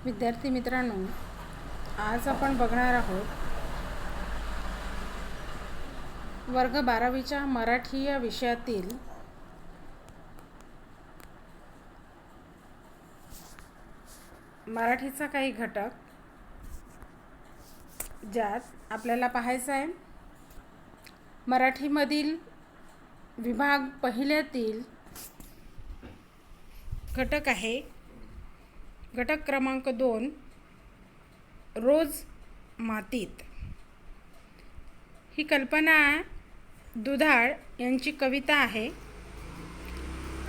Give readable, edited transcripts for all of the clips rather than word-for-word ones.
विद्यार्थी मित्रांनो, आज आपण बघणार आहोत वर्ग 12वीच्या मराठी या विषयातील मराठीचा काही घटक, ज्यात आपल्याला पाहायचं आहे मराठीमधील विभाग पहिल्यातील घटक आहे घटक क्रमांक 2, रोज मातीत। ही कल्पना दुधाळ यांची कविता आहे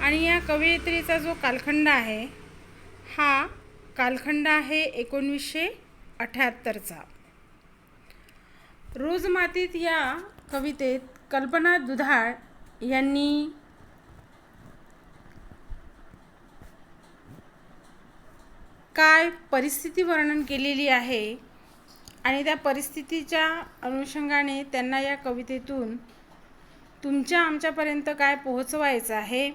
आणि या कवयित्रीचा जो कालखंड आहे हा कालखंड आहे 1978चा। रोज मातीत या कवितेत कल्पना दुधाळ यांनी काय परिस्थिती वर्णन केलेली आहे आणि त्या परिस्थितीच्या अनुषंगाने त्यांना या कवितेतून तुमच्या आमच्यापर्यंत काय पोहोचवायचं आहे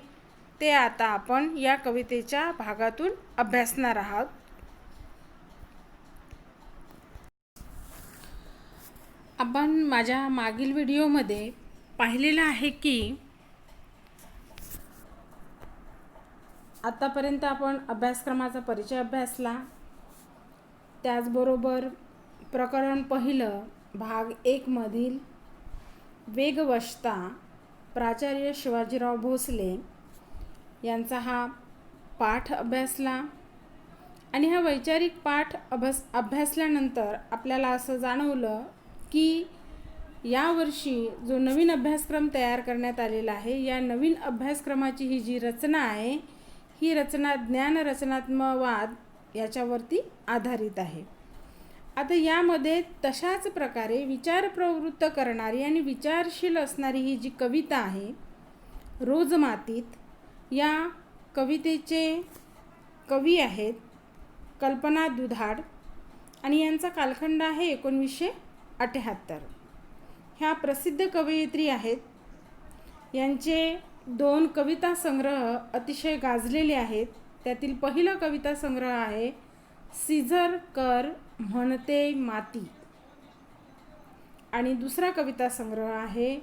ते आता आपण या कवितेच्या भागातून अभ्यासणार आहोत। आपण माझ्या मागील व्हिडिओमध्ये पाहिलेलं आहे की आतापर्यंत आपण अभ्यासक्रमाचा परिचय अभ्यासला, त्याचबरोबर प्रकरण पहिलं भाग 1 मधील वेगवशता प्राचार्य शिवाजीराव भोसले यांचा हा पाठ अभ्यासला आणि हा वैचारिक पाठ अभ्यासल्यानंतर आपल्याला असं जाणवलं की यावर्षी जो नवीन अभ्यासक्रम तयार करण्यात आलेला आहे, या नवीन अभ्यासक्रमाची ही जी रचना आहे ही रचना ज्ञानरचनात्मकवाद याच्यावरती आधारित आहे। आता यामध्ये तशाच प्रकारे विचार प्रवृत्त करणारी आणि विचारशील असणारी ही जी कविता आहे रोज मातीत, या कवितेचे कवी आहेत कल्पना दुधाळ आणि यांचा कालखंड आहे 1978। ह्या प्रसिद्ध कवयित्री आहेत, यांचे 2 कविता संग्रह अतिशय गाजलेले आहेत। त्यातील पहिला कविता संग्रह आहे सीझर कर म्हणते माती आणि दुसरा कविता संग्रह आहे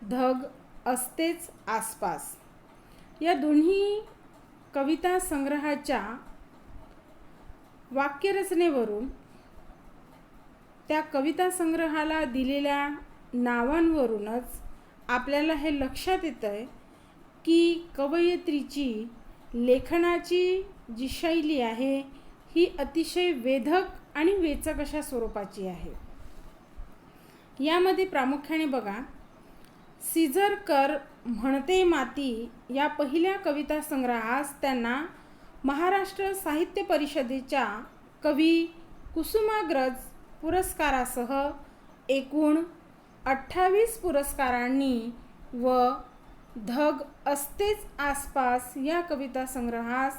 ढग असतेच आसपास। या दोन्ही कविता संग्रहाच्या वाक्यरचनेवरून, त्या कविता संग्रहाला दिलेल्या नावांवरूनच आपल्याला हे लक्षात येतंय की कवयित्रीची लेखनाची जी शैली आहे ही अतिशय वेधक आणि वेचक अशा स्वरूपाची आहे। यामध्ये प्रामुख्याने बघा, सीझर कर म्हणते माती या पहिल्या कविता संग्रहास त्यांना महाराष्ट्र साहित्य परिषदेच्या कवी कुसुमाग्रज पुरस्कारासह एकूण 28 पुरस्कारांनी व ढग असतेच आसपास या कविता संग्रहास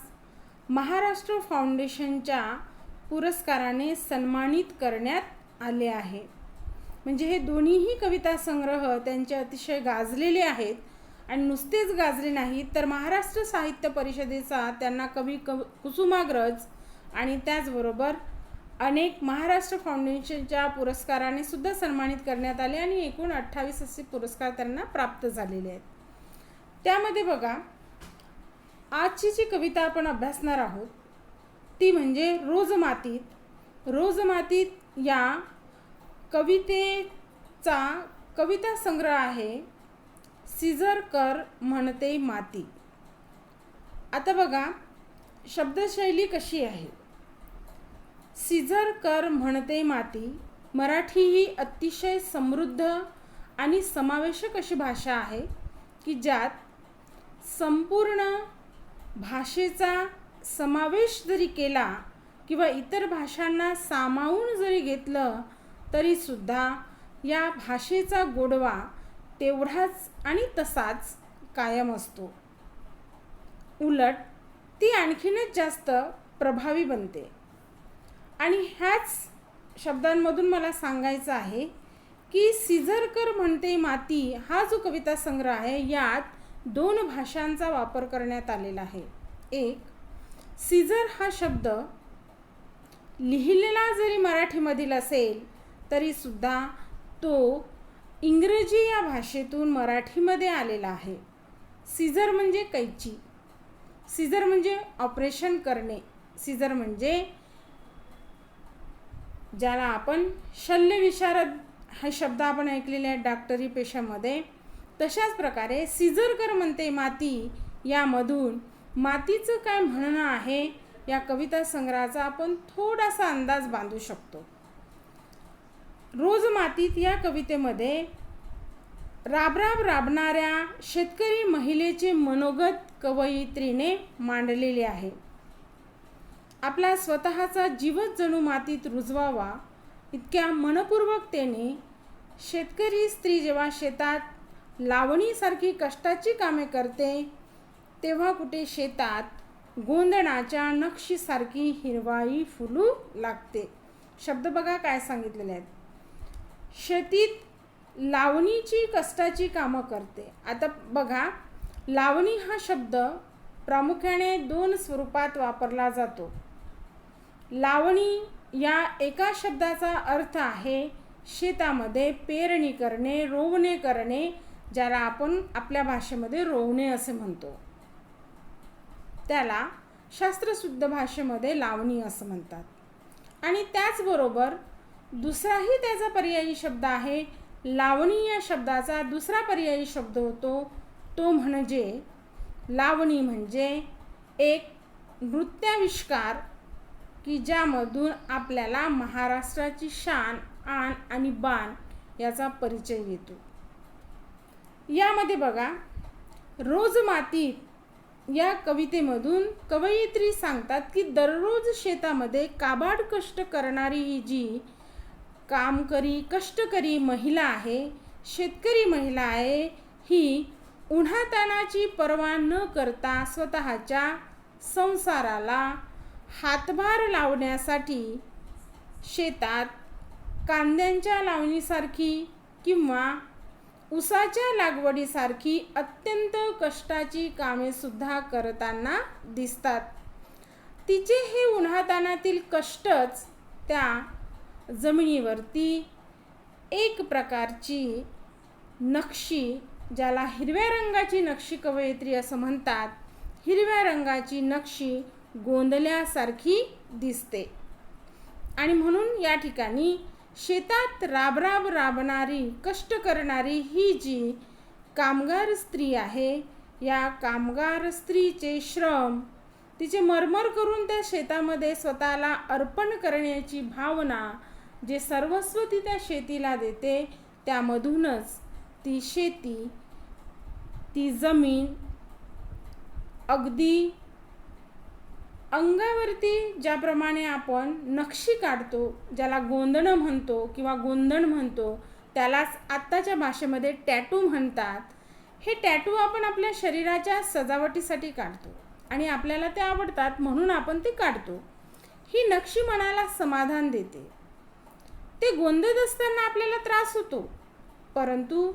महाराष्ट्र फाउंडेशनच्या पुरस्काराने सन्मानित करण्यात आले आहे। म्हणजे हे दोन्हीही कविता संग्रह त्यांचे अतिशय गाजलेले आहेत आणि नुसतेच गाजले नाहीत तर महाराष्ट्र साहित्य परिषदेचा त्यांना कवी कुसुमाग्रज आणि त्याचबरोबर अनेक महाराष्ट्र फाउंडेशनच्या पुरस्काराने सुद्धा सन्मानित करण्यात आले आणि एकूण 28 असे पुरस्कार त्यांना प्राप्त झालेले आहेत। त्यामध्ये बघा, आजची जी कविता आपण अभ्यासणार आहोत ती म्हणजे रोज मातीत। रोज मातीत या कवितेचा कविता संग्रह आहे सीझर कर म्हणते माती। आता बघा शब्दशैली कशी आहे। सीझर कर म्हणते माती मराठी ही अतिशय समृद्ध आणि समावेशक अशी भाषा आहे की ज्यात संपूर्ण भाषेचा समावेश जरी केला किंवा इतर भाषांना सामावून जरी घेतलं तरी सुद्धा या भाषेचा गोडवा तेवढाच आणि तसाच कायम असतो। उलट ती आणखीनच जास्त प्रभावी बनते। आणि ह्याच शब्दांमधून मला सांगायचं आहे की सीझर कर म्हणते माती हा जो कविता संग्रह आहे यात 2 भाषांचा वापर करण्यात आलेला आहे। एक, सीझर हा शब्द लिहिलेला जरी मराठीमधील असेल तरीसुद्धा तो इंग्रजी या भाषेतून मराठीमध्ये आलेला आहे. सीझर म्हणजे कैची, सीझर म्हणजे ऑपरेशन करणे, सीझर म्हणजे ज्याला आपण शल्यविशारद हा शब्द आपण ऐकलेला आहे डॉक्टरी पेशामध्ये. तशाच प्रकारे सीझर कर म्हणते माती यामधून मातीचं काय म्हणणं आहे या कविता संग्रहाचा आपण थोडासा अंदाज बांधू शकतो. रोज मातीत या कवितेमध्ये राबराब राबणाऱ्या शेतकरी महिलेचे मनोगत कवयित्रीने मांडलेले आहे. आपला स्वतःचा जीवच जणू मातीत रुजवावा इतक्या मनपूर्वकतेने शेतकरी स्त्री जेव्हा शेतात लावणीसारखी कष्टाची कामे करते तेव्हा कुठे शेतात गोंधणाच्या नक्षीसारखी हिरवाई फुलू लागते. शब्द बघा काय सांगितलेले आहेत. शेतीत लावणीची कष्टाची कामं करते. आता बघा, लावणी हा शब्द प्रामुख्याने 2 स्वरूपात वापरला जातो. लावणी या एका शब्दाचा अर्थ आहे शेतामध्ये पेरणी करणे, रोवणे करणे, ज्याला आपण आपल्या भाषेमध्ये रोवणे असे म्हणतो. त्याला शास्त्रशुद्ध भाषेमध्ये लावणी असं म्हणतात. आणि त्याचबरोबर दुसराही त्याचा पर्यायी शब्द आहे. लावणी या शब्दाचा दुसरा पर्यायी शब्द होतो तो म्हणजे लावणी म्हणजे एक नृत्याविष्कार की ज्यामधून आपल्याला महाराष्ट्राची शान, आन आणि बान याचा परिचय येतो. यामध्ये बघा, रोज मातीत या कवितेमधून कवयित्री सांगतात की दररोज शेतामध्ये काबाड कष्ट करणारी ही जी कामकरी कष्टकरी महिला आहे, शेतकरी महिला आहे, ही उन्हातानाची पर्वा न करता स्वतःच्या संसाराला हातभार लावण्यासाठी शेतात कांद्यांच्या लावणीसारखी किंवा ऊसाच्या लागवडीसारखी अत्यंत कष्टाची कामेसुद्धा करताना दिसतात. तिचे हे उन्हातानातील कष्टच त्या जमिनीवरती एक प्रकारची नक्षी, ज्याला हिरव्या रंगाची नक्षी कवयित्री असं म्हणतात, हिरव्या रंगाची नक्षी गोंधल्यासारखी दिसते. आणि म्हणून या ठिकाणी शेतात राबराब राबणारी कष्ट करणारी ही जी कामगार स्त्री आहे, या कामगार स्त्रीचे श्रम, तिचे मरमर करून त्या शेतामध्ये स्वतःला अर्पण करण्याची भावना, जे सर्वस्व ती त्या शेतीला देते, त्यामधूनच ती शेती, ती जमीन अगदी अंगावरती ज्याप्रमाणे आपण नक्षी काढतो, ज्याला गोंधणं म्हणतो किंवा गोंधण म्हणतो, त्यालाच आत्ताच्या भाषेमध्ये टॅटू म्हणतात. हे टॅटू आपण आपल्या शरीराच्या सजावटीसाठी काढतो आणि आपल्याला ते आवडतात म्हणून आपण ते काढतो. ही नक्षी मनाला समाधान देते. ते गोंधत असताना आपल्याला त्रास होतो, परंतु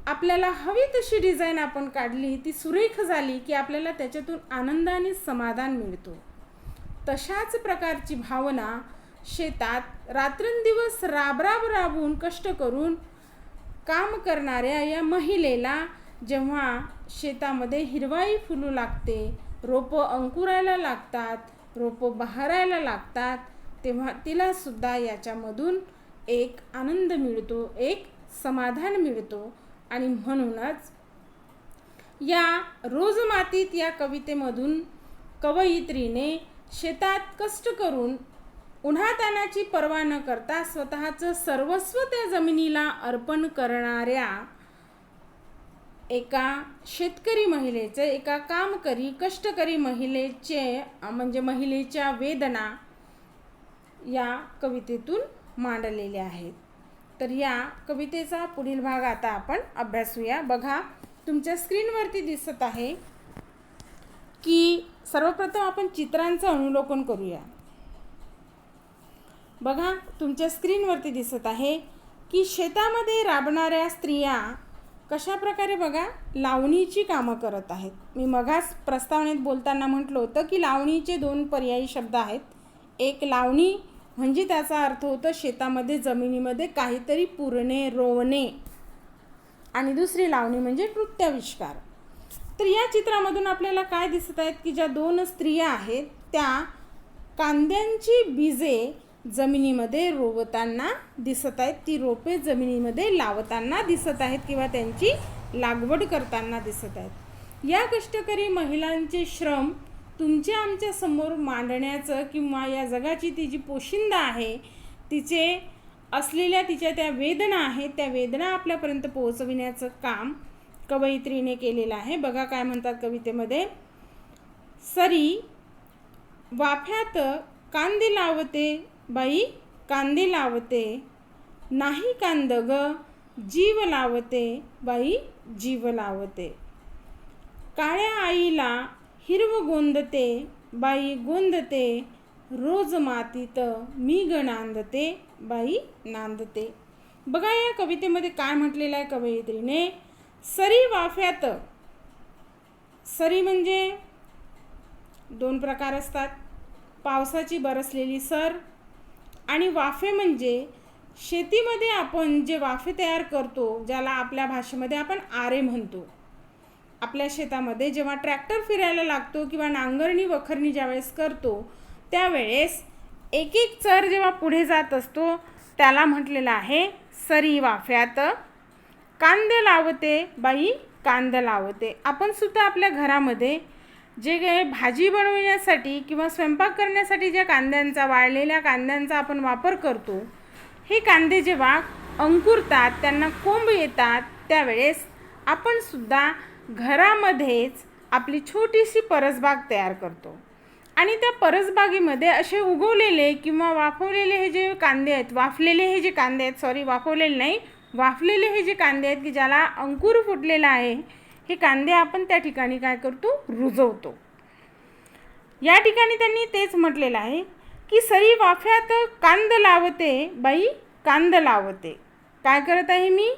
आपल्याला हवी तशी डिझाईन आपण काढली, ती सुरेख झाली की आपल्याला त्याच्यातून आनंद आणि समाधान मिळतो. तशाच प्रकारची भावना शेतात रात्रंदिवस राबराब राबून कष्ट करून काम करणाऱ्या या महिलेला जेव्हा शेतामध्ये हिरवाई फुलू लागते, रोपं अंकुरायला लागतात, रोपं बहरायला लागतात, तेव्हा तिलासुद्धा याच्यामधून एक आनंद मिळतो, एक समाधान मिळतो. आणि म्हणूनच या रोज मातीत या कवितेमधून कवयित्रीने शेतात कष्ट करून उन्हातानाची पर्वा न करता स्वतःचं सर्वस्व त्या जमिनीला अर्पण करणाऱ्या एका शेतकरी महिलेचे, एका कामकरी कष्टकरी महिलेचे म्हणजे महिलेच्या वेदना या कवितेतून मांडलेल्या आहेत. तर या कवितेचा पुढील भाग आता आपण अभ्यासूया. बघा, तुमच्या स्क्रीनवरती दिसत आहे की सर्वप्रथम आपण चित्रांचं अनुलोकन करूया. बघा, तुमच्या स्क्रीनवरती दिसत आहे की शेतामध्ये राबणाऱ्या स्त्रिया कशा प्रकारे बघा लावणीची कामं करत आहेत. मी मगाच प्रस्तावनेत बोलताना म्हटलं होतं की लावणीचे 2 पर्यायी शब्द आहेत. एक लावणी म्हणजे त्याचा अर्थ होतो शेतामध्ये जमिनीमध्ये काहीतरी पुरणे, रोवणे. आणि दुसरी लावणी म्हणजे नृत्याविष्कार. तर या चित्रामधून आपल्याला काय दिसत आहेत की ज्या दोन स्त्रिया आहेत त्या कांद्यांची बीजे जमिनीमध्ये रोवताना दिसत आहेत. ती रोपे जमिनीमध्ये लावताना दिसत आहेत किंवा त्यांची लागवड करताना दिसत आहेत. या कष्टकरी महिलांचे श्रम तुमच्या आमच्या समोर मांडण्याचं किंवा या जगाची ती जी पोशिंदा आहे तिचे असलेल्या तिच्या त्या वेदना आहेत त्या वेदना आपल्यापर्यंत पोहोचविण्याचं काम कवयित्रीने केलेलं आहे. बघा काय म्हणतात कवितेमध्ये. सरी वाफ्यात कांदे लावते बाई कांदे लावते, नाही कांद ग जीव लावते बाई जीव लावते. काळ्या आईला हिरव गोंदते बाई गोंदते, रोज मातीत मी ग नांदते बाई नांदते. बघा या कवितेमध्ये काय म्हटलेलं आहे कवयित्रीने. सरी वाफ्यात. सरी म्हणजे दोन प्रकार असतात. पावसाची बरसलेली सर आणि वाफे म्हणजे शेतीमध्ये आपण जे वाफे तयार करतो ज्याला आपल्या भाषेमध्ये आपण आरे म्हणतो. आपल्या शेतामध्ये जेव्हा ट्रॅक्टर फिरायला लागतो किंवा नांगरणी वखरणी ज्यावेळेस करतो त्यावेळेस एक एक चर जेव्हा पुढे जात असतो त्याला म्हटलेलं आहे सरी वाफ्यात कांदे लावते बाई कांद लावते. आपण सुद्धा आपल्या घरामध्ये जे काही भाजी बनवण्यासाठी किंवा स्वयंपाक करण्यासाठी ज्या कांद्यांचा वाळलेल्या कांद्यांचा आपण वापर करतो हे कांदे जेव्हा अंकुरतात त्यांना कोंब येतात त्यावेळेस आपण सुद्धा घरामध्येच आपली छोटीशी परसबाग तयार करतो आणि त्या परसबागेमध्ये असे उगवलेले किंवा वाफवलेले हे जे कांदे आहेत वाफलेले हे जे कांदे आहेत वाफवलेले नाही वाफलेले हे जे कांदे आहेत की ज्याला अंकुर फुटलेला आहे हे कांदे आपण त्या ठिकाणी काय करतो रुजवतो. या ठिकाणी त्यांनी तेच म्हटलेलं आहे की सरी वाफ्यात कांद लावते बाई कांद लावते. काय करत आहे मी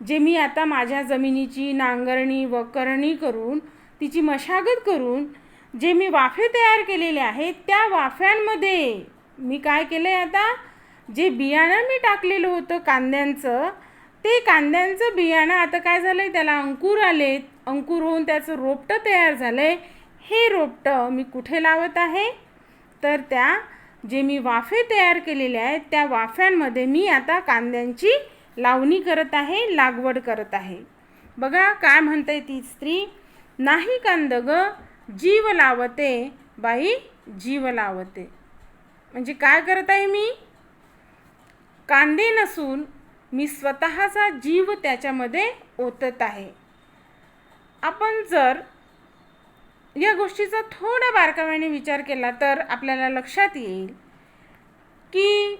जे मी आता माझ्या जमिनीची नांगरणी वखरणी करून तिची मशागत करून जे मी वाफे तयार केलेले आहेत त्या वाफ्यांमध्ये मी काय केलं आहे आता जे बियाणं मी टाकलेलं होतं कांद्यांचं ते कांद्यांचं बियाणं आता काय झालं आहे त्याला अंकुर आलेत. अंकुर होऊन त्याचं रोपटं तयार झालं आहे. हे रोपटं मी कुठे लावत आहे तर त्या जे मी वाफे तयार केलेले आहेत त्या वाफ्यांमध्ये मी आता कांद्यांची लावणी करत आहे लागवड करत आहे. बघा काय म्हणते ती स्त्री. नाही कांद ग जीव लावते बाई जीव लावते. म्हणजे काय करत आहे मी कांदे नसून मी स्वतःचा जीव त्याच्यामध्ये ओतत आहे. आपण जर या गोष्टीचा थोडा बारकाव्याने विचार केला तर आपल्याला लक्षात येईल की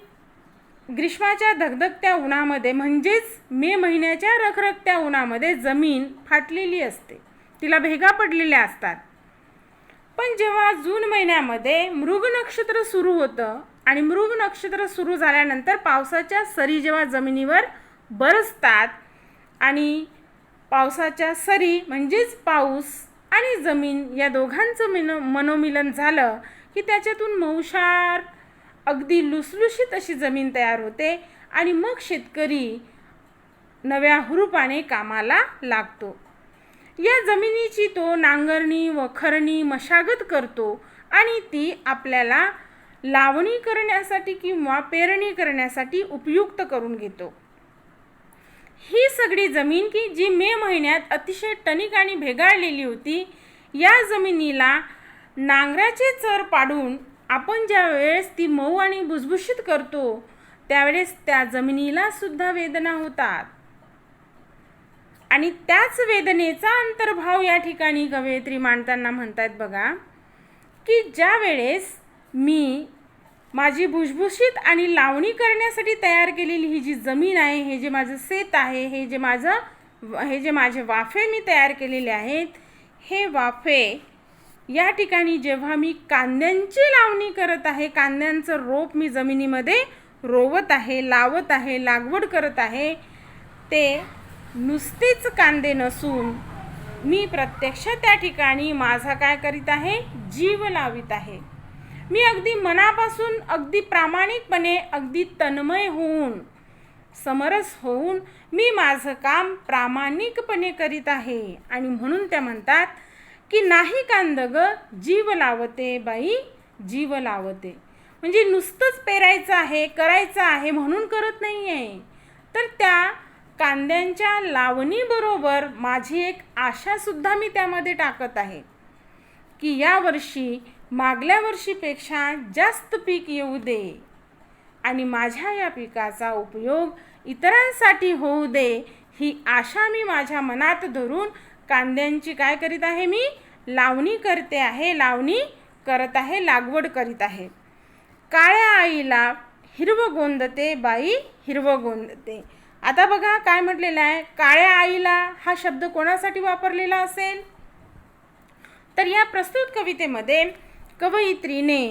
ग्रीष्माच्या धगधगत्या उन्हामध्ये म्हणजेच मे महिन्याच्या रखरखत्या उन्हामध्ये जमीन फाटलेली असते तिला भेगा पडलेल्या असतात. पण जेव्हा जून महिन्यामध्ये मृग नक्षत्र सुरू होतं आणि मृग नक्षत्र सुरू झाल्यानंतर पावसाच्या सरी जेव्हा जमिनीवर बरसतात आणि पावसाच्या सरी म्हणजेच पाऊस आणि जमीन या दोघांचं मनोमिलन झालं की त्याच्यातून मौशार अगदी लुसलुशीत अशी जमीन तयार होते आणि मग शेतकरी नव्या हुरूपाने कामाला लागतो. या जमिनीची तो नांगरणी वखरणी मशागत करतो आणि ती आपल्याला लावणी करण्यासाठी किंवा पेरणी करण्यासाठी उपयुक्त करून घेतो. ही सगळी जमीन की जी मे महिन्यात अतिशय टणक आणि भेगाळलेली होती या जमिनीला नांगराचे चर पाडून आपण ज्या वेळेस ती मऊ आणि भुसभुशीत करतो त्यावेळेस त्या जमिनीला सुद्धा वेदना होतात आणि त्याच वेदनेचा अंतर्भाव या ठिकाणी कवयित्री मांडताना म्हणतात. बघा की ज्या वेळेस मी माझी भुसभुशीत आणि लावणी करण्यासाठी तयार केलेली ही जी जमीन आहे हे जे माझं शेत आहे हे जे माझे वाफे मी तयार केलेले आहेत हे वाफे या ठिकाणी जेव्हा मी कांद्यांची लावणी करत आहे कांद्यांचं रोप मी जमिनीमध्ये रोवत आहे लावत आहे लागवड करत आहे ते नुसतेच कांदे नसून मी प्रत्यक्ष त्या ठिकाणी माझा काय करीत आहे जीव लावित आहे. मी अगदी मनापासून, अगदी प्रामाणिकपणे, अगदी तन्मय होऊन, समरस होऊन मी माझं काम प्रामाणिकपणे करीत आहे. आणि म्हणून त्या म्हणतात की नाही कांद ग जीव लावते बाई जीव लावते. म्हणजे नुसतंच पेरायचं आहे, करायचं आहे म्हणून करत नाही आहे, तर त्या कांद्यांच्या लावणीबरोबर माझी एक आशासुद्धा मी त्यामध्ये टाकत आहे की यावर्षी मागल्या वर्षीपेक्षा जास्त पीक येऊ दे आणि माझ्या या पिकाचा उपयोग इतरांसाठी होऊ दे, ही आशा मी माझ्या मनात धरून कांद्यांची काय करीत आहे, मी लावणी करते आहे, लावणी करत आहे, लागवड करीत आहे. काळ्या आईला हिरवं गोंदते बाई हिरवं गोंदते. आता बघा काय म्हटलेलं आहे, काळ्या आईला हा शब्द कोणासाठी वापरलेला असेल, तर या प्रस्तुत कवितेमध्ये कवयित्रीने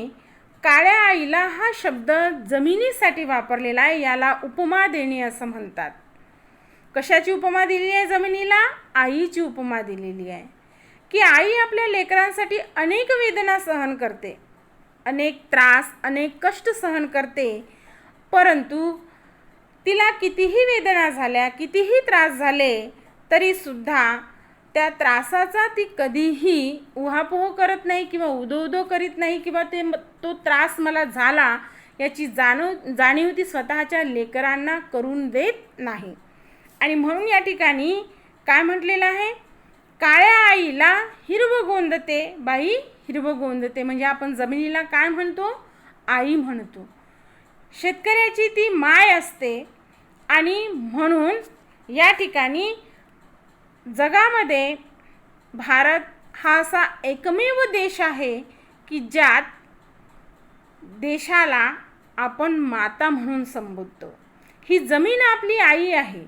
काळ्या आईला हा शब्द जमिनीसाठी वापरलेला आहे. याला उपमा देणे असं म्हणतात. कशाची उपमा दिलेली आहे जमिनीला? आईची उपमा दिलेली आहे की आई आपल्या लेकरांसाठी अनेक वेदना सहन करते, अनेक त्रास, अनेक कष्ट सहन करते, परंतु तिला कितीही वेदना झाल्या, कितीही त्रास झाले तरीसुद्धा त्या त्रासाचा ती कधीही उहापोह करत नाही किंवा उदो करीत नाही किंवा तो त्रास मला झाला याची जाणीव ती स्वतःच्या लेकरांना करून देत नाही. आणि म्हणून या ठिकाणी काय म्हटलेलं आहे, काळ्या आईला हिरवं गोंदते बाई हिरवं गोंदते. म्हणजे आपण जमिनीला काय म्हणतो, आई म्हणतो. शेतकऱ्याची ती माय असते. आणि म्हणून या ठिकाणी जगामध्ये भारत हा असा एकमेव देश आहे की ज्यात देशाला आपण माता म्हणून संबोधतो. ही जमीन आपली आई आहे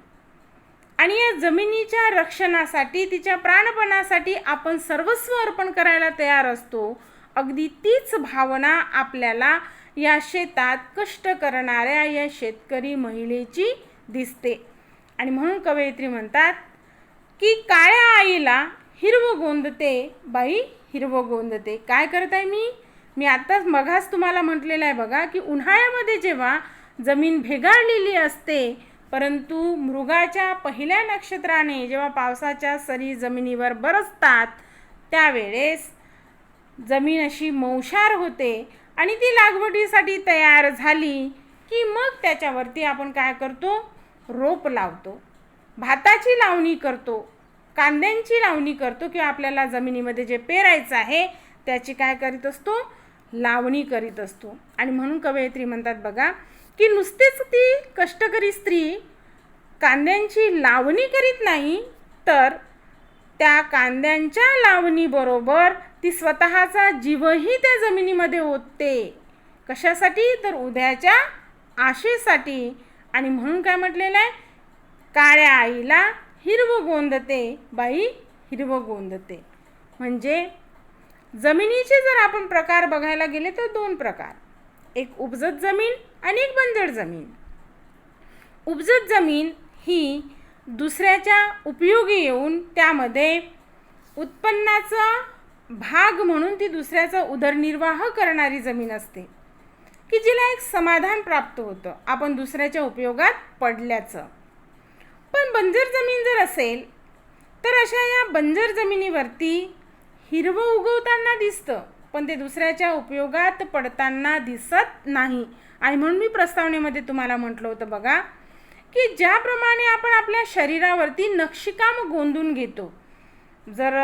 आणि या जमिनीच्या रक्षणासाठी, तिच्या प्राणपणासाठी आपण सर्वस्व अर्पण करायला तयार असतो. अगदी तीच भावना आपल्याला या शेतात कष्ट करणाऱ्या या शेतकरी महिलेची दिसते. आणि म्हणून कवयित्री म्हणतात की काळ्या आईला हिरवं गोंदते बाई हिरवं गोंदते. काय करत आहे मी आत्ताच मघाच तुम्हाला म्हटलेलं आहे बघा की उन्हाळ्यामध्ये जेव्हा जमीन भेगाळलेली असते, परंतु मृगाच्या पहिल्या नक्षत्राने जेव्हा पावसाच्या सरी जमिनीवर बरसतात त्यावेळेस जमीन अशी मौशार होते आणि ती लागवडीसाठी तयार झाली की मग त्याच्यावरती आपण काय करतो, रोप लावतो, भाताची लावणी करतो, कांद्यांची लावणी करतो किंवा आपल्याला जमिनीमध्ये जे पेरायचं आहे त्याची काय करीत असतो, लावणी करीत असतो. आणि म्हणून कवयित्री म्हणतात बघा की नुसतेच ती कष्टकरी स्त्री कांद्यांची लावणी करीत नाही, तर त्या कांद्यांच्या लावणीबरोबर ती स्वतःचा जीवही त्या जमिनीमध्ये ओतते. कशासाठी, तर उद्याच्या आशेसाठी. आणि म्हणून काय म्हटलेलं आहे, काळ्या आईला हिरवं गोंदते बाई हिरवं गोंदते. म्हणजे जमिनीचे जर आपण प्रकार बघायला गेले तर दोन प्रकार, एक उपजत जमीन आणि एक बंजर जमीन. उपजत जमीन ही दुसऱ्याच्या उपयोगी येऊन त्यामध्ये उत्पन्नाचा भाग म्हणून ती दुसऱ्याचा उदरनिर्वाह करणारी जमीन असते की जिला एक समाधान प्राप्त होतं आपण दुसऱ्याच्या उपयोगात पडल्याचं. पण बंजर जमीन जर असेल तर अशा या बंजर जमिनीवरती हिरवं उगवताना दिसतं, पण ते दुसऱ्याच्या उपयोगात पडताना दिसत नाही. आणि म्हणून मी प्रस्तावनेमध्ये तुम्हाला म्हटलं होतं बघा की ज्याप्रमाणे आपण आपल्या शरीरावरती नक्षीकाम गोंदून घेतो, जर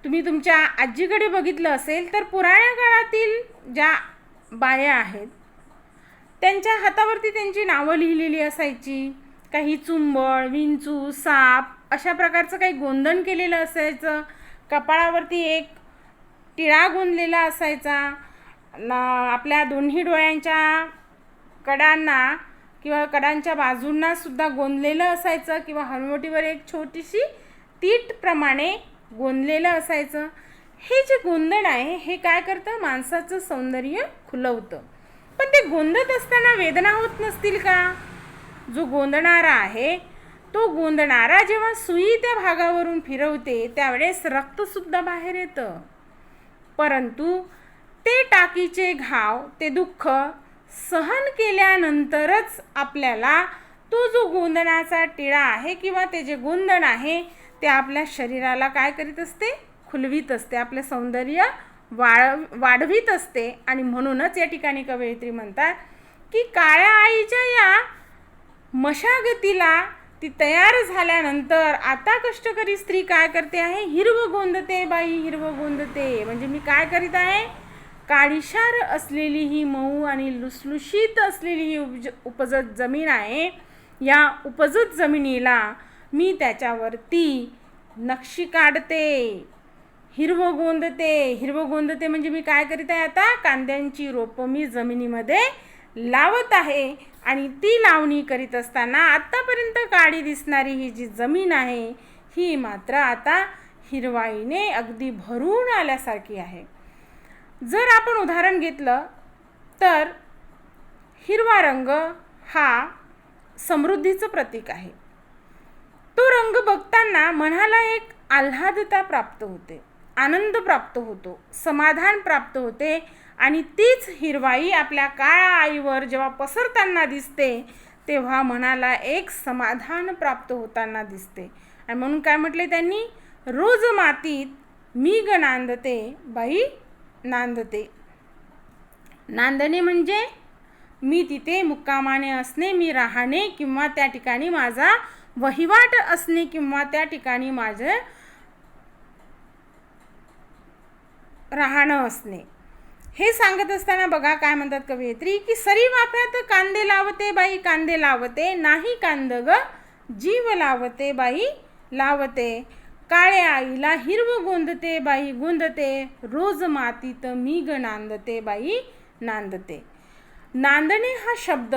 तुम्ही तुमच्या आजीकडे बघितलं असेल तर पुराण्या काळातील ज्या बाया आहेत त्यांच्या हातावरती त्यांची नावं लिहिलेली असायची. काही चुंबळ, विंचू, साप अशा प्रकारचं काही गोंधन केलेलं असायचं. कपाळावरती एक टिळा गोंदलेला असायचा. आपल्या दोन्ही डोळ्यांच्या कडांना किंवा कडांच्या बाजूंना सुद्धा गोंदलेलं असायचं किंवा हनुवटीवर एक छोटीशी तीटप्रमाणे गोंदलेलं असायचं. हे जे गोंधन आहे हे काय करतं, माणसाचं सौंदर्य खुलवतं. पण ते गोंदत असताना वेदना होत नसतील का? जो गोंदणारा आहे तो गोंदणारा जेव्हा सुई त्या भागावरून फिरवते त्यावेळेस रक्तसुद्धा बाहेर येतं, परंतु ते टाकीचे घाव, ते दुःख सहन केल्यानंतरच आपल्याला तो जो गोंदणाचा टिळा आहे किंवा ते जे गोंदण आहे ते आपल्या शरीराला काय करीत असते, खुलवीत असते, आपले सौंदर्य वाढवीत असते. आणि म्हणूनच या ठिकाणी कवयित्री म्हणतात की काळ्या आईच्या या मशागतीला ती तयार झाल्यानंतर आता कष्टकरी स्त्री काय करते आहे, हिरवं गोंदते बाई हिरवं गोंदते. म्हणजे मी काय करीत आहे, काळीशार असलेली ही मऊ आणि लुसलुशीत असलेली ही उपजत जमीन आहे, या उपजत जमिनीला मी त्याच्यावरती नक्षी काढते, हिरवं गोंदते. हिरवं गोंदते म्हणजे मी काय करीत आहे, आता कांद्यांची रोपं मी जमिनीमध्ये लावत आहे. आणि ती लावणी करीत असताना आत्तापर्यंत काळी दिसणारी ही जी जमीन आहे ही मात्र आता हिरवाईने अगदी भरून आल्यासारखी आहे. जर आपण उदाहरण घेतलं तर हिरवा रंग हा समृद्धीचं प्रतीक आहे. तो रंग बघताना मनाला एक आल्हादता प्राप्त होते, आनंद प्राप्त होतो, समाधान प्राप्त होते. आणि तीच हिरवाई आपल्या काळ्या आईवर जेव्हा पसरताना दिसते तेव्हा मनाला एक समाधान प्राप्त होताना दिसते. आणि म्हणून काय म्हटले त्यांनी, रोज मातीत मी ग नांदते बाई नांदते. नांदणे म्हणजे मी तिथे मुक्कामाने असणे, मी राहणे किंवा त्या ठिकाणी माझा वहिवाट असणे किंवा त्या ठिकाणी माझे राहणं असणे. हे सांगत असताना बघा काय म्हणतात कवयित्री की सरी वाफ्यात कांदे लावते बाई कांदे लावते, नाही कांद ग जीव लावते बाई लावते. काळ्या आईला हिरवं गोंदते बाई गोंदते, रोज मातीत मी ग नांदते बाई नांदते. नांदणे हा शब्द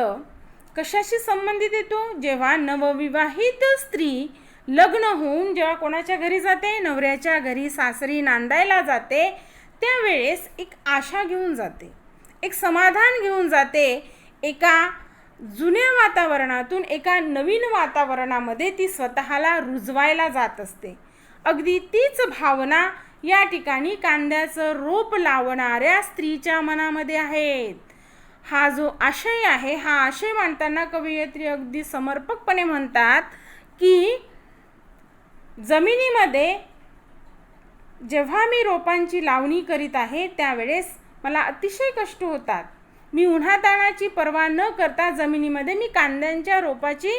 कशाशी संबंधित येतो, जेव्हा नवविवाहित स्त्री लग्न होऊन जेव्हा कोणाच्या घरी जाते, नवऱ्याच्या घरी सासरी नांदायला जाते, त्यावेळेस एक आशा घेऊन जाते, एक समाधान घेऊन जाते. एका जुन्या वातावरणातून एका नवीन वातावरणामध्ये ती स्वतःला रुजवायला जात असते. अगदी तीच भावना या ठिकाणी कांद्याचं रोप लावणाऱ्या स्त्रीच्या मनामध्ये आहेत. हा जो आशय आहे, हा आशय मांडताना कवयित्री अगदी समर्पकपणे म्हणतात की जमिनीमध्ये जेव्हा मी रोपांची लावणी करीत आहे त्यावेळेस मला अतिशय कष्ट होतात. मी उन्हातानाची पर्वा न करता जमिनीमध्ये मी कांद्यांच्या रोपाची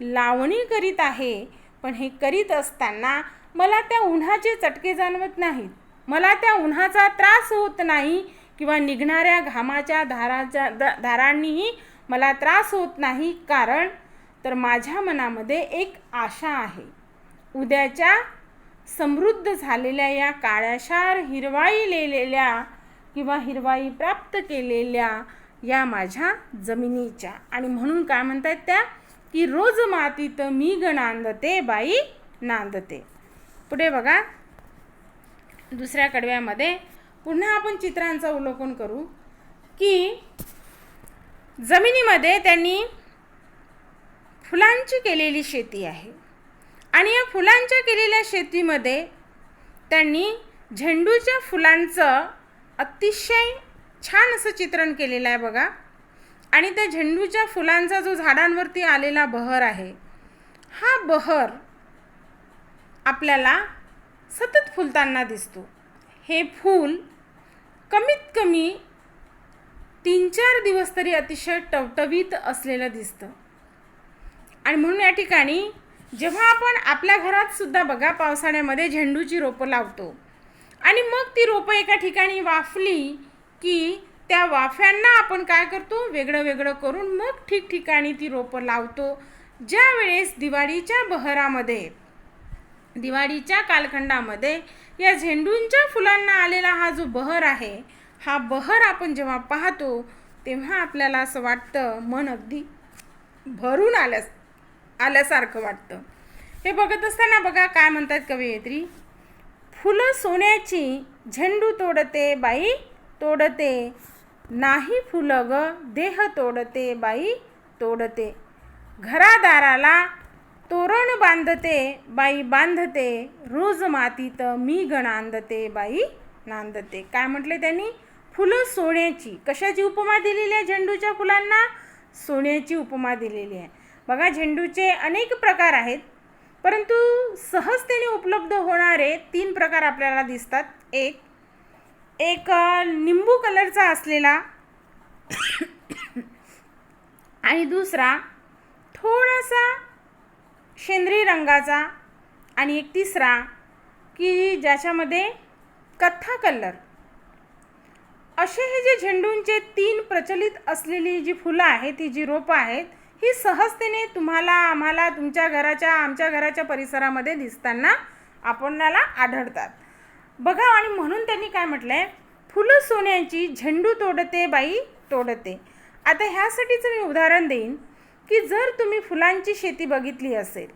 लावणी करीत आहे. पण हे करीत असताना मला त्या उन्हाचे चटके जाणवत नाहीत, मला त्या उन्हाचा त्रास होत नाही किंवा निघणाऱ्या घामाच्या धारांनीही मला त्रास होत नाही. कारण तर माझ्या मनामध्ये एक आशा आहे, उद्याच्या समृद्ध झालेल्या या काळ्याशार हिरवाई लेलेल्या किंवा हिरवाई प्राप्त केलेल्या या माझ्या जमिनीच्या. आणि म्हणून काय म्हणतात त्या की रोज मातीत मी ग नांदते बाई नांदते. पुढे बघा दुसऱ्या कडव्यामध्ये पुन्हा आपण चित्रांचं अवलोकन करू की जमिनीमध्ये त्यांनी फुलांची केलेली शेती आहे आणि या फुलांच्या केलेल्या शेतीमध्ये त्यांनी झेंडूच्या फुलांचं अतिशय छान असं चित्रण केलेलं आहे बघा. आणि त्या झेंडूच्या फुलांचा जो झाडांवरती आलेला बहर आहे, हा बहर आपल्याला सतत फुलताना दिसतो. हे फूल कमीत कमी 3-4 दिवस तरी अतिशय टवटवीत असलेलं दिसतं. आणि म्हणून या ठिकाणी जेव्हा आपण आपल्या घरात सुद्धा बघा पावसाळ्यामध्ये झेंडूची रोपं लावतो आणि मग ती रोपं एका ठिकाणी वाफली की त्या वाफ्यांना आपण काय करतो, वेगळं वेगळं करून मग ठिकठिकाणी ती रोपं लावतो. ज्या वेळेस दिवाळीच्या बहरामध्ये, दिवाळीच्या कालखंडामध्ये या झेंडूंच्या फुलांना आलेला हा जो बहर आहे, हा बहर आपण जेव्हा पाहतो तेव्हा आपल्याला असं वाटतं, मन अगदी भरून आल्यासारखं वाटतं. हे बघत असताना बघा काय म्हणतात कवयित्री, फुलं सोन्याची झेंडू तोडते बाई तोडते, नाही फुलं ग देह तोडते बाई तोडते, घरादाराला तोरण बांधते बाई बांधते, रोज मातीत मी ग नांदते बाई नांदते. काय म्हटले त्यांनी, फुलं सोन्याची. कशाची उपमा दिलेली आहे झेंडूच्या फुलांना? सोन्याची उपमा दिलेली आहे. बघा, झेंडूचे अनेक प्रकार आहेत, परंतु सहजतेने उपलब्ध होणारे 3 प्रकार आपल्याला दिसतात. एक निंबू कलरचा असलेला आणि दुसरा थोडासा शेंद्री रंगाचा आणि एक तिसरा की ज्याच्यामध्ये कथ्था कलर. असे हे जे झेंडूंचे 3 प्रचलित असलेली जी फुलं आहेत, ही जी रोपं आहेत, ही सहजतेने तुम्हाला, आम्हाला, तुमच्या घराच्या, आमच्या घराच्या परिसरामध्ये दिसताना आपणाला आढळतात. बघा, आणि म्हणून त्यांनी काय म्हटलं आहे, फुलं सोन्याची झेंडू तोडते बाई तोडते. आता ह्यासाठीचं मी उदाहरण देईन की जर तुम्ही फुलांची शेती बघितली असेल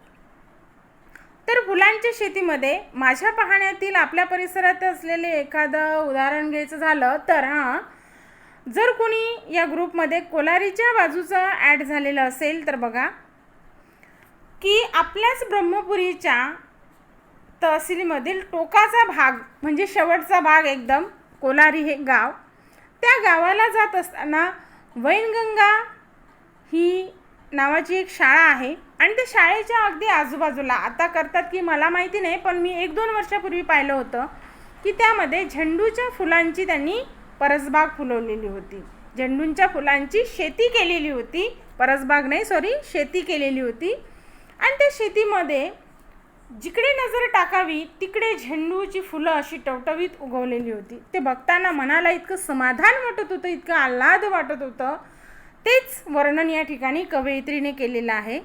तर फुलांच्या शेतीमध्ये माझ्या पाहण्यातील आपल्या परिसरात असलेले एखादं उदाहरण घ्यायचं झालं तर जर कोणी या ग्रुपमध्ये कोलारीच्या बाजूचं ॲड झालेलं असेल तर बघा की आपल्याच ब्रह्मपुरीच्या तहसीलीमधील टोकाचा भाग म्हणजे शेवटचा भाग एकदम कोलारी हे गाव, त्या गावाला जात असताना वैनगंगा ही नावाची एक शाळा आहे आणि त्या शाळेच्या अगदी आजूबाजूला आता करतात की मला माहिती नाही, पण मी 1-2 वर्षापूर्वी पाहिलं होतं की त्यामध्ये झेंडूच्या फुलांची त्यांनी परसबाग फुलवलेली होती. झेंडूंच्या फुलांची शेती केलेली होती, परसबाग नाही सॉरी शेती केलेली होती. आणि त्या शेतीमध्ये जिकडे नजर टाकावी तिकडे झेंडूची फुलं अशी टवटवीत उगवलेली होती. ते बघताना मनाला इतकं समाधान वाटत होतं, इतकं आल्हाद वाटत होतं. तेच वर्णन या ठिकाणी कवयित्रीने केलेलं आहे.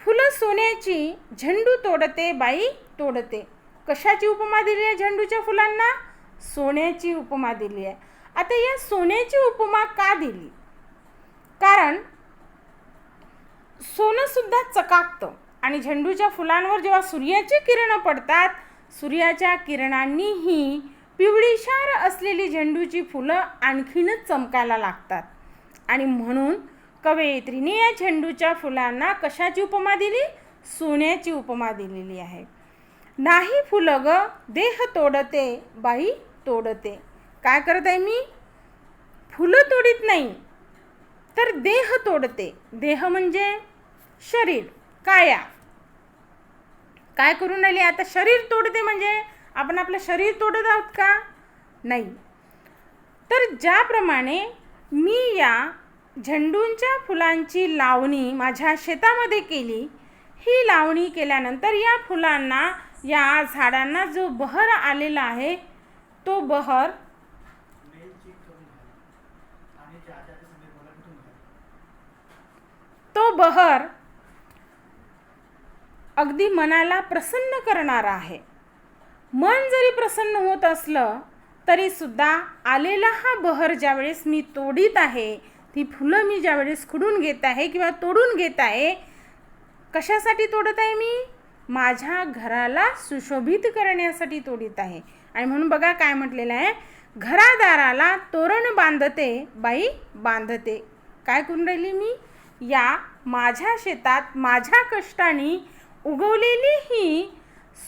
फुलं सोन्याची झेंडू तोडते बाई तोडते. कशाची उपमा दिली आहे झेंडूच्या फुलांना? सोन्याची उपमा दिली आहे. आता या सोन्याची उपमा का दिली? कारण सोनं सुद्धा चकाकतं आणि झेंडूच्या फुलांवर जेव्हा सूर्याची किरणं पडतात, सूर्याच्या किरणांनीही पिवळीशार असलेली झेंडूची फुलं आणखीनच चमकायला लागतात. आणि म्हणून कवयित्रीने या झेंडूच्या फुलांना कशाची उपमा दिली? सोन्याची उपमा दिलेली आहे. नाही फुलं ग देह तोडते बाई तोडते. काय करत आहे मी? फुलं तोडीत नाही तर देह तोडते. देह म्हणजे शरीर, काया. काय करून राहिली आता? शरीर तोडते म्हणजे आपण आपलं शरीर तोडत आहोत का? नाही. तर ज्याप्रमाणे मी या झेंडूंच्या फुलांची लावणी माझ्या शेतामध्ये केली, ही लावणी केल्यानंतर या फुलांना, या झाडांना जो बहर आलेला आहे तो बहर अगदी मनाला प्रसन्न करणारा आहे. मन जरी प्रसन्न होत असलं तरी सुद्धा आलेला हा बहर ज्यावेळेस मी तोडीत आहे, ती फुलं मी ज्यावेळेस खुडून घेत आहे किंवा तोडून घेत आहे, कशासाठी तोडत आहे मी? माझ्या घराला सुशोभित करण्यासाठी तोडीत आहे. आणि म्हणून बघा काय म्हटलेलं आहे, घरादाराला तोरण बांधते बाई बांधते. काय करून राहिली मी? या माझ्या शेतात माझ्या कष्टाने उगवलेली ही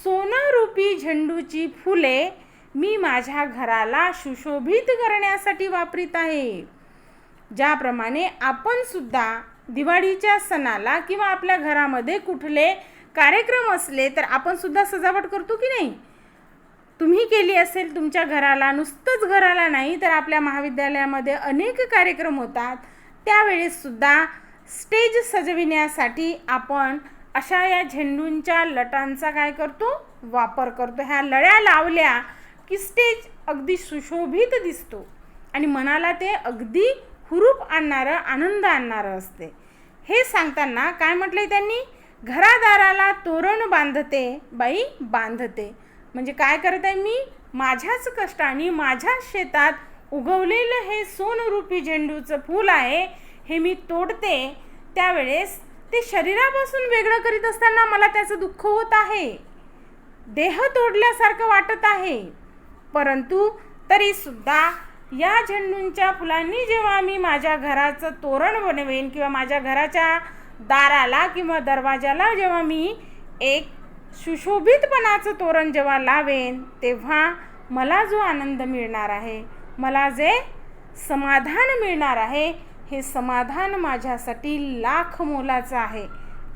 सोनरूपी झेंडूची फुले मी माझ्या घराला सुशोभित करण्यासाठी वापरीत आहे. ज्याप्रमाणे आपण सुद्धा दिवाळीच्या सणाला किंवा आपल्या घरामध्ये कुठले कार्यक्रम असले तर आपण सुद्धा सजावट करतो की नाही? तुम्ही केली असेल तुमच्या घराला, नुसतंच घराला नाही तर आपल्या महाविद्यालयामध्ये अनेक कार्यक्रम होतात, त्यावेळेस सुद्धा स्टेज सजविण्यासाठी आपण अशा या झेंडूंच्या लटांचा काय करतो? वापर करतो. ह्या लळ्या लावल्या की स्टेज अगदी सुशोभित दिसतो आणि मनाला ते अगदी हुरूप आणणारं, आनंद आणणारं असते. हे सांगताना काय म्हटलंय त्यांनी? घरादाराला तोरण बांधते बाई बांधते. म्हणजे काय करत आहे मी? माझ्याच कष्टाने माझ्या शेतात उगवलेलं हे सोनरूपी झेंडूचं फूल आहे, हे मी तोडते. त्यावेळेस ते शरीरापासून वेगळं करीत असताना मला त्याचं दुःख होत आहे, देह तोडल्यासारखं वाटत आहे. परंतु तरीसुद्धा या झेंडूंच्या फुलांनी जेव्हा मी माझ्या घराचं तोरण बनवेन किंवा माझ्या घराच्या दाराला किंवा दरवाजाला जेव्हा मी एक सुशोभितपणाचं तोरण जेव्हा लावेन, तेव्हा मला जो आनंद मिळणार आहे मला जे समाधान मिळणार आहे हे समाधान माझ्यासाठी लाख मोलाचं आहे.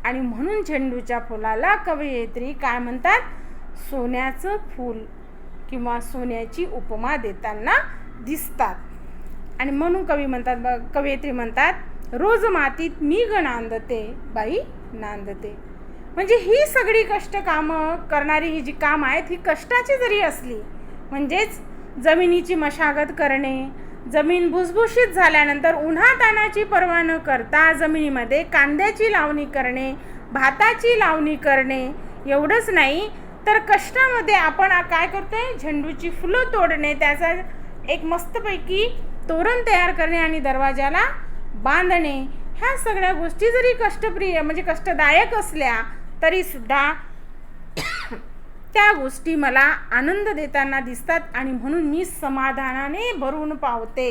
आणि म्हणून झेंडूच्या फुलाला कवयित्री काय म्हणतात? सोन्याचं फूल किंवा सोन्याची उपमा देताना दिसतात. आणि म्हणून कवयित्री म्हणतात, रोज मातीत मी ग नांदते बाई नांदते. म्हणजे ही सगळी कष्ट कामं करणारी ही जी कामं आहेत ही कष्टाची जरी असली, म्हणजेच जमिनीची मशागत करणे, जमीन भुसभुशीत झाल्यानंतर उन्हातानाची पर्वा न करता जमिनीमध्ये कांद्याची लावणी करणे, भाताची लावणी करणे, एवढंच नाही तर कष्टामध्ये आपण काय करतोय? झेंडूची फुलं तोडणे, त्याचा एक मस्तपैकी तोरण तयार करणे आणि दरवाजाला बांधणे, ह्या सगळ्या गोष्टी जरी कष्टप्रिय म्हणजे कष्टदायक असल्या तरी सुद्धा त्या गोष्टी मला आनंद देताना दिसतात. आणि म्हणून मी समाधानाने भरून पावते.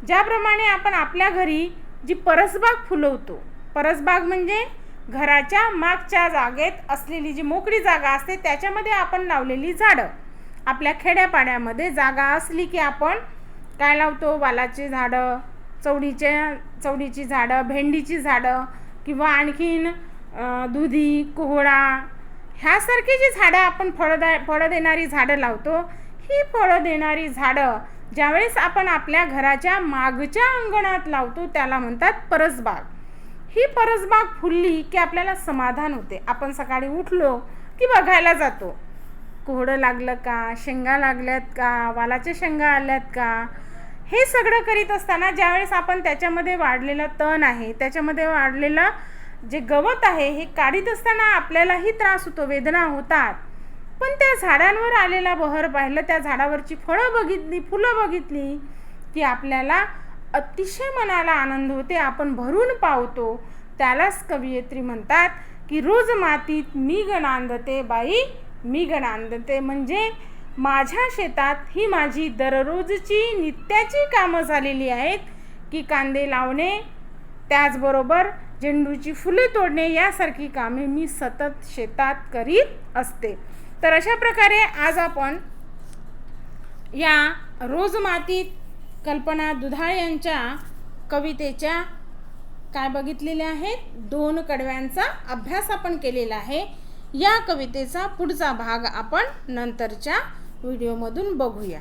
ज्याप्रमाणे आपण आपल्या घरी जी परसबाग फुलवतो, परसबाग म्हणजे घराच्या मागच्या जागेत असलेली जी मोकळी जागा असते त्याच्यामध्ये आपण लावलेली झाडं. आपल्या खेड्यापाड्यामध्ये जागा असली की आपण काय लावतो? वालाची झाडं, चवडीची झाडं, भेंडीची झाडं किंवा आणखीन दुधी, कोहळा ह्यासारखी जी झाडं आपण फळं देणारी झाडं लावतो. ही फळं देणारी झाडं ज्यावेळेस आपण आपल्या घराच्या मागच्या अंगणात लावतो त्याला म्हणतात परसबाग. ही परसबाग फुलली की आपल्याला समाधान होते. आपण सकाळी उठलो की बघायला जातो, कोहळं लागलं का, शेंगा लागल्यात का, वालाच्या शेंगा आल्यात का. हे सगळं करीत असताना ज्यावेळेस आपण त्याच्यामध्ये वाढलेलं तण आहे, त्याच्यामध्ये वाढलेलं जे गवत आहे हे काढीत असताना आपल्यालाही त्रास होतो, वेदना होतात. पण त्या झाडांवर आलेला बहर पाहिलं, त्या झाडावरची फळं बघितली, फुलं बघितली की आपल्याला अतिशय मनाला आनंद होते, आपण भरून पावतो. त्यालाच कवयित्री म्हणतात की रोज मातीत मी ग नांदते बाई मी ग नांदते. म्हणजे माझ्या शेतात ही माझी दररोजची नित्याची कामं झालेली आहेत की कांदे लावणे, त्याचबरोबर झेंडूची फुले तोडणे यासारखी कामे मी सतत शेतात करीत असते. तर अशा प्रकारे आज आपण या रोज मातीत कल्पना दुधाळ यांच्या कवितेच्या काय बघितलेले आहेत? 2 कडव्यांचा अभ्यास आपण केलेला आहे. या कवितेचा पुढचा भाग आपण नंतरच्या व्हिडिओमधून बघूया.